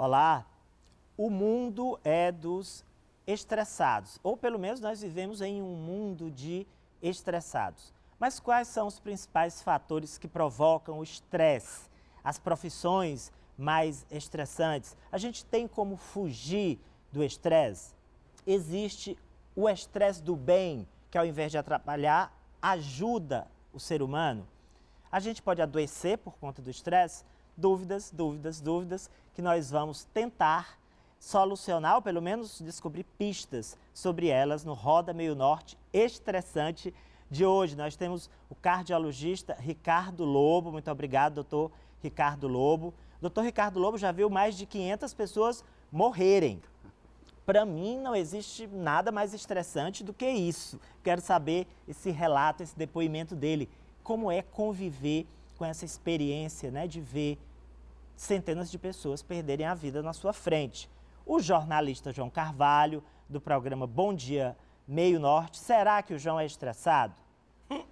Olá, o mundo é dos estressados, ou pelo menos nós vivemos em um mundo de estressados. Mas quais são os principais fatores que provocam o estresse? As profissões mais estressantes? A gente tem como fugir do estresse? Existe o estresse do bem, que ao invés de atrapalhar, ajuda o ser humano? A gente pode adoecer por conta do estresse? Dúvidas, que nós vamos tentar solucionar, ou pelo menos descobrir pistas sobre elas no Roda Meio Norte estressante de hoje. Nós temos o cardiologista Ricardo Lobo. Muito obrigado, doutor Ricardo Lobo. Doutor Ricardo Lobo já viu mais de 500 pessoas morrerem. Para mim, não existe nada mais estressante do que isso. Quero saber esse relato, esse depoimento dele. Como é conviver com essa experiência, né, de ver centenas de pessoas perderem a vida na sua frente. O jornalista João Carvalho, do programa Bom Dia Meio Norte. Será que o João é estressado?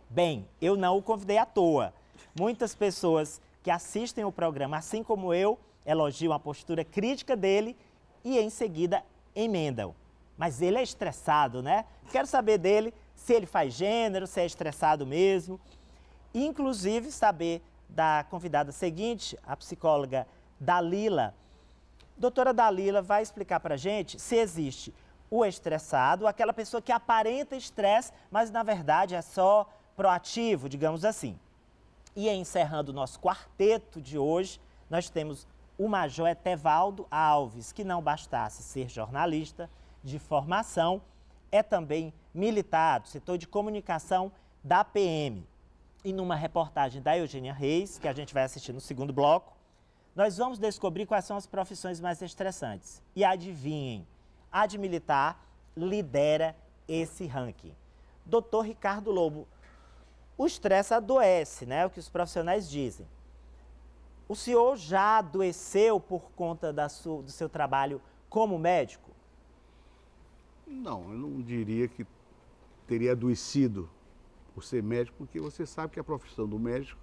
Bem, eu não o convidei à toa. Muitas pessoas que assistem o programa, assim como eu, elogiam a postura crítica dele e em seguida emendam. Mas ele é estressado, né? Quero saber dele se ele faz gênero, se é estressado mesmo. Inclusive, saber da convidada seguinte, a psicóloga Dalila. Doutora Dalila vai explicar para a gente se existe o estressado, aquela pessoa que aparenta estresse, mas na verdade é só proativo, digamos assim. E encerrando o nosso quarteto de hoje, nós temos o Major Etevaldo Alves, que não bastasse ser jornalista de formação, é também militar do setor de comunicação da PM. E numa reportagem da Eugênia Reis, que a gente vai assistir no segundo bloco, nós vamos descobrir quais são as profissões mais estressantes. E adivinhem, a de militar lidera esse ranking. Doutor Ricardo Lobo, o estresse adoece, né? É o que os profissionais dizem. O senhor já adoeceu por conta do seu trabalho como médico? Não, eu não diria que teria adoecido por ser médico, porque você sabe que a profissão do médico,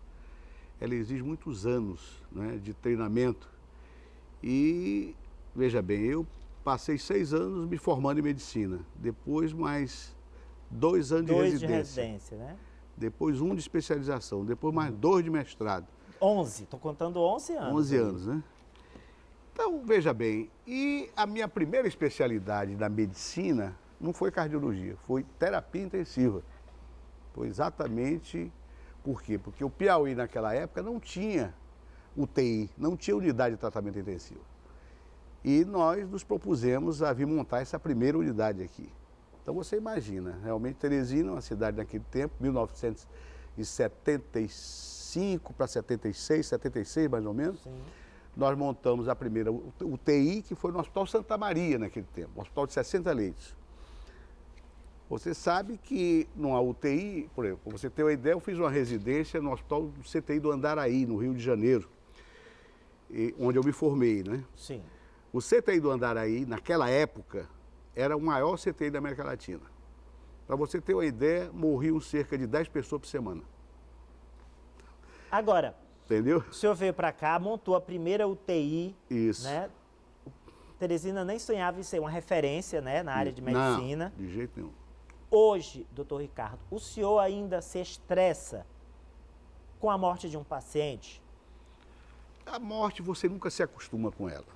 ela exige muitos anos, né, de treinamento. E, veja bem, eu passei 6 anos me formando em medicina, depois mais 2 anos de residência, né? Depois 1 de especialização, depois mais 2 de mestrado. 11, estou contando 11 anos. 11 anos, né? Então, veja bem, e a minha primeira especialidade da medicina não foi cardiologia, foi terapia intensiva. Foi exatamente por quê? Porque o Piauí naquela época não tinha UTI, não tinha unidade de tratamento intensivo. E nós nos propusemos a vir montar essa primeira unidade aqui. Então você imagina, realmente Teresina, uma cidade naquele tempo, 1975 para 76 mais ou menos. Sim. Nós montamos a primeira UTI, que foi no Hospital Santa Maria naquele tempo, um hospital de 60 leitos. Você sabe que numa UTI, por exemplo, para você ter uma ideia, eu fiz uma residência no Hospital do CTI do Andaraí, no Rio de Janeiro, onde eu me formei, né? Sim. O CTI do Andaraí, naquela época, era o maior CTI da América Latina. Para você ter uma ideia, morriam cerca de 10 pessoas por semana. Agora, entendeu? O senhor veio para cá, montou a primeira UTI. Isso. Né? Teresina nem sonhava em ser uma referência, né, na área de medicina. Não, de jeito nenhum. Hoje, doutor Ricardo, o senhor ainda se estressa com a morte de um paciente? A morte, você nunca se acostuma com ela.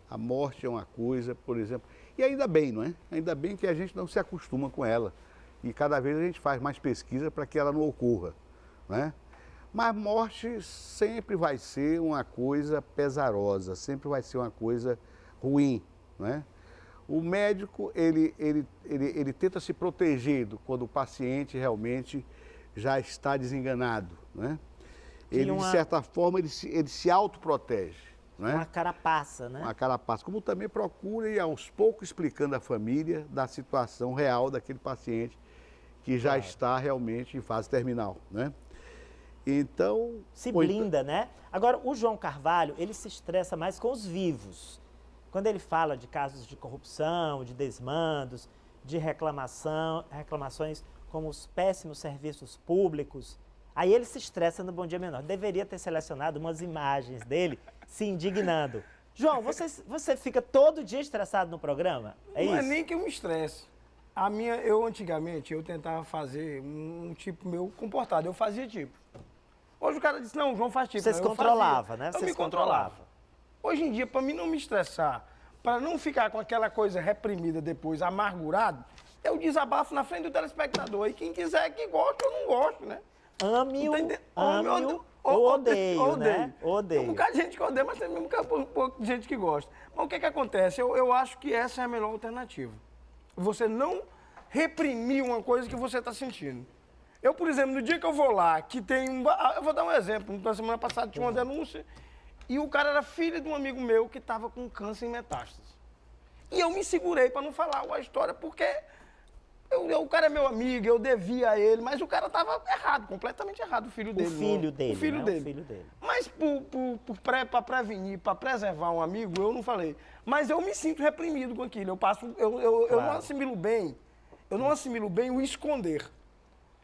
A morte é uma coisa, por exemplo, e ainda bem, não é? Ainda bem que a gente não se acostuma com ela. E cada vez a gente faz mais pesquisa para que ela não ocorra, né? Mas morte sempre vai ser uma coisa pesarosa, sempre vai ser uma coisa ruim, né? O médico, ele tenta se proteger quando o paciente realmente já está desenganado, né? Ele, de certa forma, ele se autoprotege, né? Uma carapaça, né? Uma carapaça. Como também procura ir aos poucos explicando à família da situação real daquele paciente que já está realmente em fase terminal, né? Então... Se blinda, né? Agora, o João Carvalho, ele se estressa mais com os vivos. Quando ele fala de casos de corrupção, de desmandos, de reclamações como os péssimos serviços públicos, aí ele se estressa no Bom Dia Menor. Deveria ter selecionado umas imagens dele se indignando. João, você fica todo dia estressado no programa? É Não isso? é nem que eu me estresse. Eu antigamente, eu tentava fazer um tipo meu comportado, eu fazia tipo. Hoje o cara disse, não, o João faz tipo. Você não, se eu controlava, fazia. né? Eu Você me se controlava. controlava. Hoje em dia, para mim não me estressar, para não ficar com aquela coisa reprimida depois, amargurado, eu desabafo na frente do telespectador. E quem quiser que goste, eu não gosto, né? Ame-o, Ame-o ame-o ou odeio, né? Tem um Odeio. bocado de gente que odeia, mas tem um pouco de gente que gosta. Mas o que acontece? Eu acho que essa é a melhor alternativa. Você não reprimir uma coisa que você está sentindo. Eu, por exemplo, no dia que eu vou lá, que tem um... Eu vou dar um exemplo. Na semana passada tinha uma denúncia e o cara era filho de um amigo meu que estava com câncer em metástase. E eu me segurei para não falar a história, porque o cara é meu amigo, eu devia a ele, mas o cara estava errado, completamente errado, o filho dele. O filho dele, O filho né? dele. O filho dele. Mas para prevenir, para preservar um amigo, eu não falei. Mas eu me sinto reprimido com aquilo. Eu não assimilo bem. Eu não assimilo bem o esconder,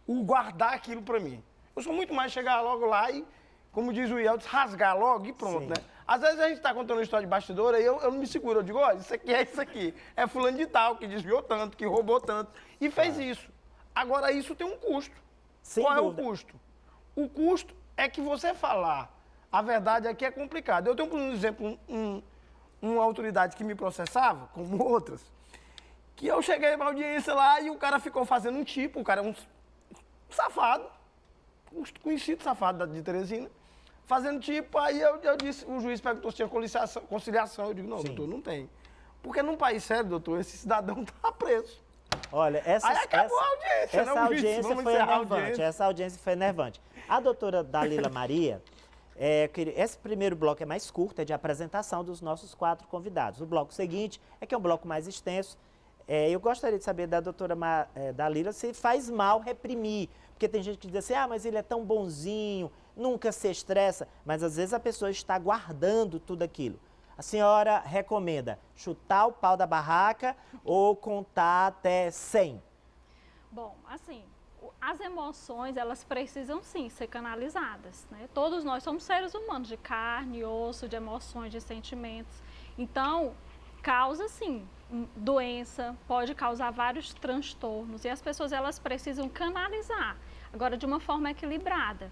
o guardar aquilo para mim. Eu sou muito mais chegar logo lá e, como diz o Yeltsin, rasgar logo e pronto, Sim. né? Às vezes a gente está contando uma história de bastidor e eu não me seguro. Eu digo, olha, isso aqui é isso aqui. É fulano de tal, que desviou tanto, que roubou tanto e fez isso. Agora, isso tem um custo. Sem Qual dúvida. é o custo? O custo é que você falar a verdade aqui é complicado. Eu tenho, por exemplo, uma autoridade que me processava, como outras, que eu cheguei na audiência lá e o cara ficou fazendo um tipo, o cara é um safado, um conhecido safado de Teresina, fazendo tipo, aí eu disse, o juiz perguntou se tinha conciliação, eu digo, não, doutor, não tem. Porque num país sério, doutor, esse cidadão está preso. Olha, Aí acabou a audiência, essa né? O juiz, audiência vamos foi encerrar a enervante. audiência. Essa audiência foi enervante. A doutora Dalila Maria, esse primeiro bloco é mais curto, é de apresentação dos nossos 4 convidados. O bloco seguinte é que é um bloco mais extenso. Eu gostaria de saber da doutora Dalila se faz mal reprimir. Porque tem gente que diz assim, mas ele é tão bonzinho, nunca se estressa. Mas às vezes a pessoa está guardando tudo aquilo. A senhora recomenda chutar o pau da barraca ou contar até 100? Bom, assim, as emoções, elas precisam sim ser canalizadas, né? Todos nós somos seres humanos, de carne, osso, de emoções, de sentimentos. Então, causa sim doença, pode causar vários transtornos e as pessoas, elas precisam canalizar, agora de uma forma equilibrada.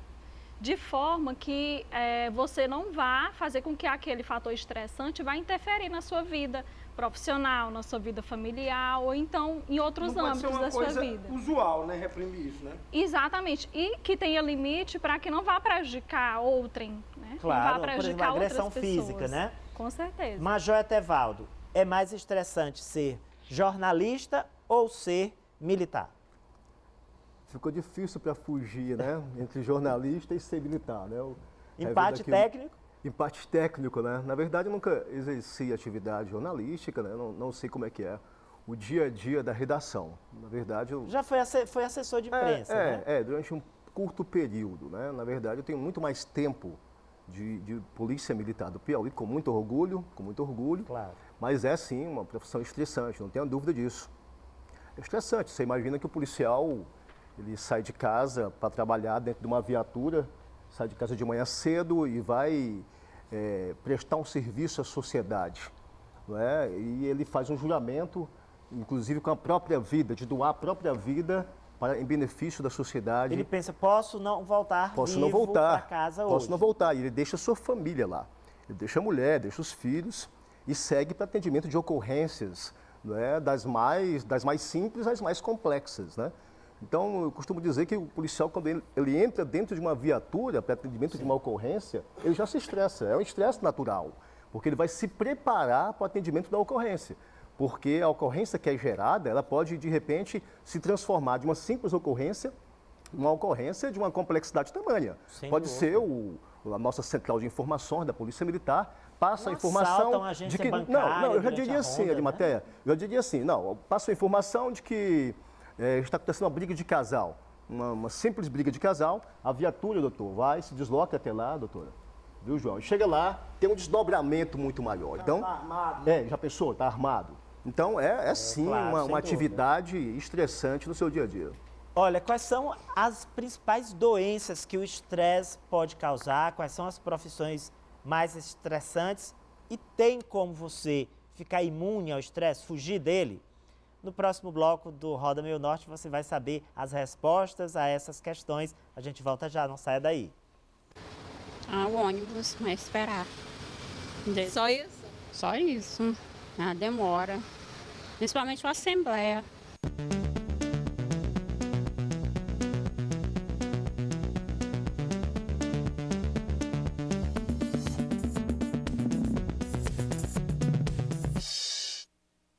De forma que você não vá fazer com que aquele fator estressante vá interferir na sua vida profissional, na sua vida familiar ou então em outros âmbitos da sua vida. Não pode ser uma coisa usual, né? Reprimir isso, né? Exatamente. E que tenha limite para que não vá prejudicar outrem, né? Claro, não vá por exemplo, prejudicar agressão outras física, pessoas. né? Com certeza. Major Etevaldo, é mais estressante ser jornalista ou ser militar? Ficou difícil para fugir, né? Entre jornalista e ser militar, né? Empate técnico? Empate técnico, né? Na verdade, eu nunca exerci atividade jornalística, né? Não sei como é que é o dia a dia da redação. Na verdade, eu... Já foi assessor de imprensa, né? Durante um curto período, né? Na verdade, eu tenho muito mais tempo de polícia militar do Piauí, com muito orgulho. Claro. Mas é, sim, uma profissão estressante, não tenho dúvida disso. É estressante, você imagina que o policial... Ele sai de casa para trabalhar dentro de uma viatura, sai de casa de manhã cedo e vai prestar um serviço à sociedade. Não é? E ele faz um juramento, inclusive com a própria vida, de doar a própria vida em benefício da sociedade. Ele pensa, posso não voltar para casa hoje. Posso não voltar. E ele deixa a sua família lá. Ele deixa a mulher, deixa os filhos e segue para atendimento de ocorrências, não é? das mais simples às mais complexas, né? Então, eu costumo dizer que o policial, quando ele entra dentro de uma viatura para atendimento de uma ocorrência, ele já se estressa. É um estresse natural, porque ele vai se preparar para o atendimento da ocorrência. Porque a ocorrência que é gerada, ela pode, de repente, se transformar de uma simples ocorrência numa ocorrência de uma complexidade tamanha. Pode ser a nossa central de informações da Polícia Militar, passa a informação de que... Não, eu já diria assim, Arimateia, eu já diria assim, passa a informação de que está acontecendo uma briga de casal, uma simples briga de casal, a viatura, doutor, se desloca até lá, doutora, viu, João? E chega lá, tem um desdobramento muito maior. Então, Está armado. Já pensou, está armado. Então, sim, claro, uma atividade estressante no seu dia a dia. Olha, quais são as principais doenças que o estresse pode causar? Quais são as profissões mais estressantes? E tem como você ficar imune ao estresse, fugir dele? No próximo bloco do Roda Meio Norte você vai saber as respostas a essas questões. A gente volta já, não saia daí. O ônibus, vai esperar. Só isso? Só isso. A demora. Principalmente a Assembleia.